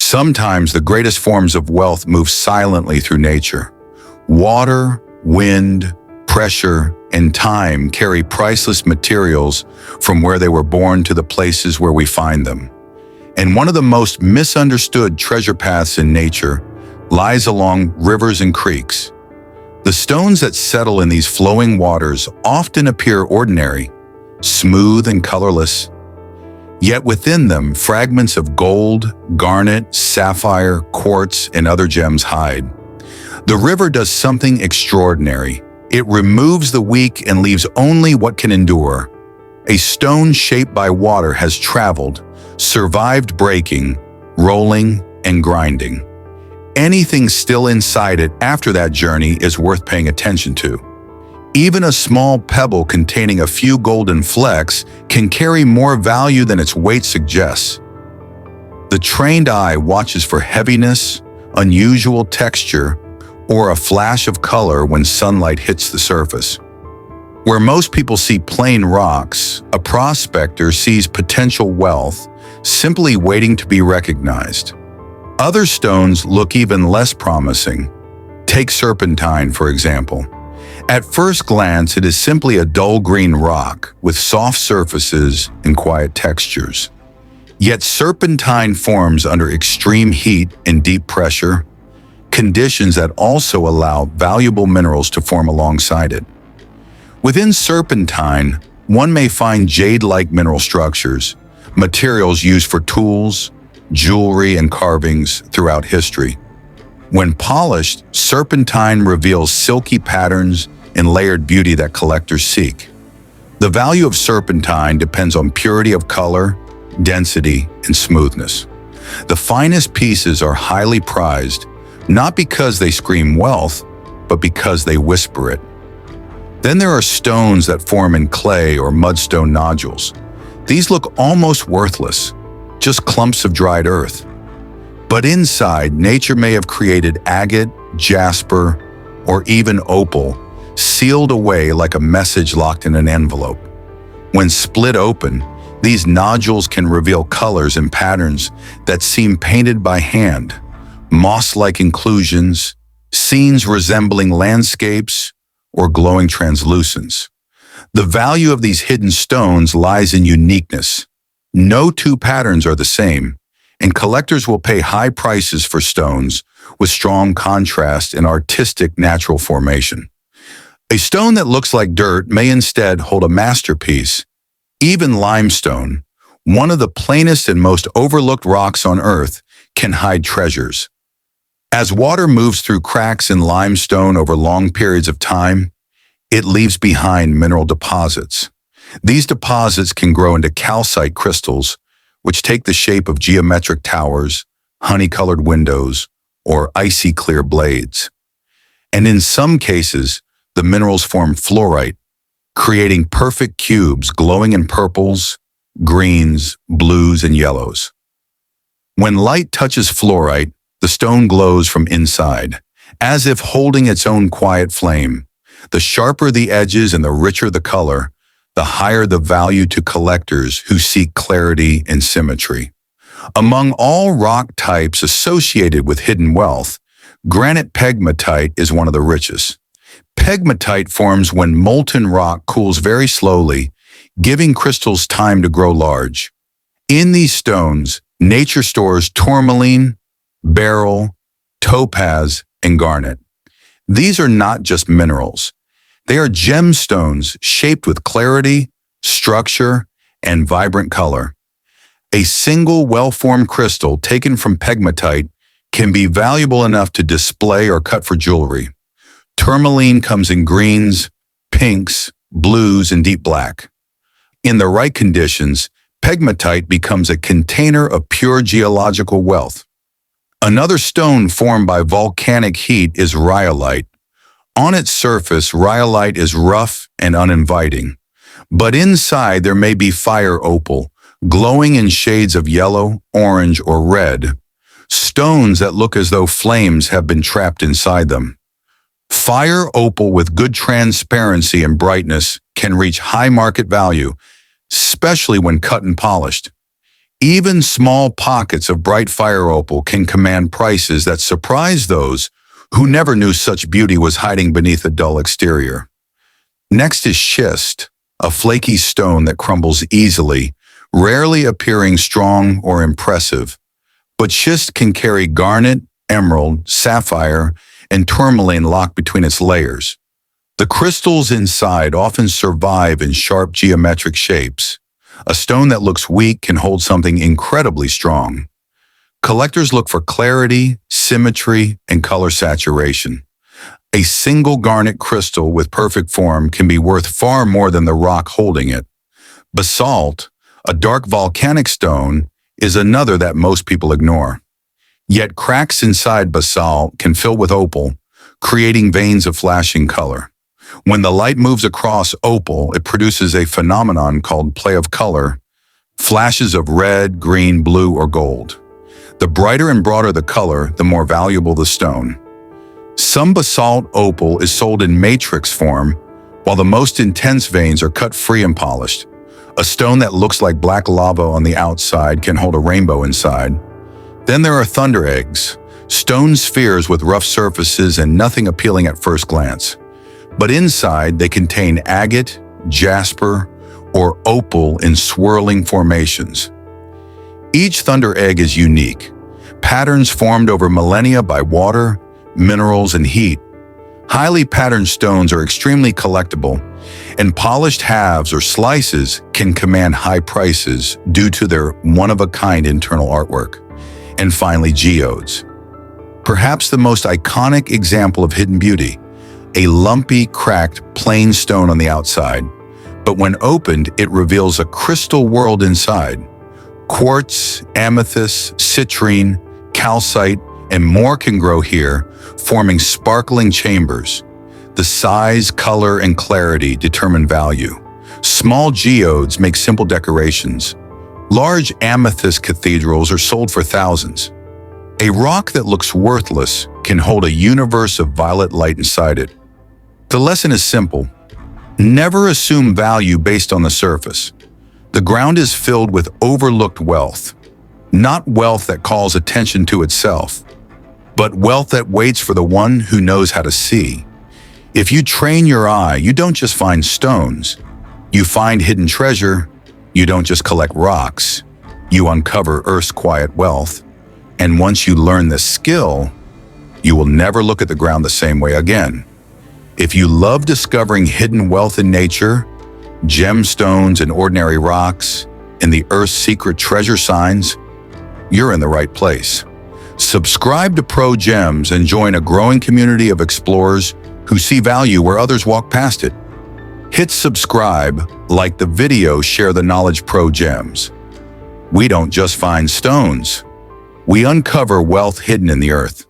Sometimes the greatest forms of wealth move silently through nature. Water, wind, pressure, and time carry priceless materials from where they were born to the places where we find them. And one of the most misunderstood treasure paths in nature lies along rivers and creeks. The stones that settle in these flowing waters often appear ordinary, smooth and colorless. Yet within them, fragments of gold, garnet, sapphire, quartz, and other gems hide. The river does something extraordinary. It removes the weak and leaves only what can endure. A stone shaped by water has traveled, survived breaking, rolling, and grinding. Anything still inside it after that journey is worth paying attention to. Even a small pebble containing a few golden flecks can carry more value than its weight suggests. The trained eye watches for heaviness, unusual texture, or a flash of color when sunlight hits the surface. Where most people see plain rocks, a prospector sees potential wealth, simply waiting to be recognized. Other stones look even less promising. Take serpentine, for example. At first glance, it is simply a dull green rock with soft surfaces and quiet textures. Yet serpentine forms under extreme heat and deep pressure, conditions that also allow valuable minerals to form alongside it. Within serpentine, one may find jade-like mineral structures, materials used for tools, jewelry, and carvings throughout history. When polished, serpentine reveals silky patterns and layered beauty that collectors seek. The value of serpentine depends on purity of color, density, and smoothness. The finest pieces are highly prized, not because they scream wealth, but because they whisper it. Then there are stones that form in clay or mudstone nodules. These look almost worthless, just clumps of dried earth. But inside, nature may have created agate, jasper, or even opal, sealed away like a message locked in an envelope. When split open, these nodules can reveal colors and patterns that seem painted by hand, moss-like inclusions, scenes resembling landscapes, or glowing translucence. The value of these hidden stones lies in uniqueness. No two patterns are the same, and collectors will pay high prices for stones with strong contrast and artistic natural formation. A stone that looks like dirt may instead hold a masterpiece. Even limestone, one of the plainest and most overlooked rocks on Earth, can hide treasures. As water moves through cracks in limestone over long periods of time, it leaves behind mineral deposits. These deposits can grow into calcite crystals, which take the shape of geometric towers, honey-colored windows, or icy clear blades. And in some cases, the minerals form fluorite, creating perfect cubes glowing in purples, greens, blues, and yellows. When light touches fluorite, the stone glows from inside, as if holding its own quiet flame. The sharper the edges and the richer the color, the higher the value to collectors who seek clarity and symmetry. Among all rock types associated with hidden wealth, granite pegmatite is one of the richest. Pegmatite forms when molten rock cools very slowly, giving crystals time to grow large. In these stones, nature stores tourmaline, beryl, topaz, and garnet. These are not just minerals. They are gemstones shaped with clarity, structure, and vibrant color. A single well-formed crystal taken from pegmatite can be valuable enough to display or cut for jewelry. Tourmaline comes in greens, pinks, blues, and deep black. In the right conditions, pegmatite becomes a container of pure geological wealth. Another stone formed by volcanic heat is rhyolite. On its surface, rhyolite is rough and uninviting, but inside there may be fire opal, glowing in shades of yellow, orange, or red, stones that look as though flames have been trapped inside them. Fire opal with good transparency and brightness can reach high market value, especially when cut and polished. Even small pockets of bright fire opal can command prices that surprise those who never knew such beauty was hiding beneath a dull exterior. Next is schist, a flaky stone that crumbles easily, rarely appearing strong or impressive. But schist can carry garnet, emerald, sapphire, and tourmaline locked between its layers. The crystals inside often survive in sharp geometric shapes. A stone that looks weak can hold something incredibly strong. Collectors look for clarity, symmetry, and color saturation. A single garnet crystal with perfect form can be worth far more than the rock holding it. Basalt, a dark volcanic stone, is another that most people ignore. Yet cracks inside basalt can fill with opal, creating veins of flashing color. When the light moves across opal, it produces a phenomenon called play of color, flashes of red, green, blue, or gold. The brighter and broader the color, the more valuable the stone. Some basalt opal is sold in matrix form, while the most intense veins are cut free and polished. A stone that looks like black lava on the outside can hold a rainbow inside. Then there are thunder eggs, stone spheres with rough surfaces and nothing appealing at first glance. But inside, they contain agate, jasper, or opal in swirling formations. Each thunder egg is unique, patterns formed over millennia by water, minerals, and heat. Highly patterned stones are extremely collectible, and polished halves or slices can command high prices due to their one-of-a-kind internal artwork. And finally, geodes. Perhaps the most iconic example of hidden beauty, a lumpy, cracked, plain stone on the outside, but when opened, it reveals a crystal world inside. Quartz, amethyst, citrine, calcite, and more can grow here, forming sparkling chambers. The size, color, and clarity determine value. Small geodes make simple decorations. Large amethyst cathedrals are sold for thousands. A rock that looks worthless can hold a universe of violet light inside it. The lesson is simple. Never assume value based on the surface. The ground is filled with overlooked wealth, not wealth that calls attention to itself, but wealth that waits for the one who knows how to see. If you train your eye, you don't just find stones. You find hidden treasure. You don't just collect rocks. You uncover Earth's quiet wealth. And once you learn this skill, you will never look at the ground the same way again. If you love discovering hidden wealth in nature, gemstones and ordinary rocks, and the Earth's secret treasure signs, you're in the right place. Subscribe to Pro Gems and join a growing community of explorers who see value where others walk past it. Hit subscribe, like the video, share the knowledge. Pro Gems. We don't just find stones. We uncover wealth hidden in the earth.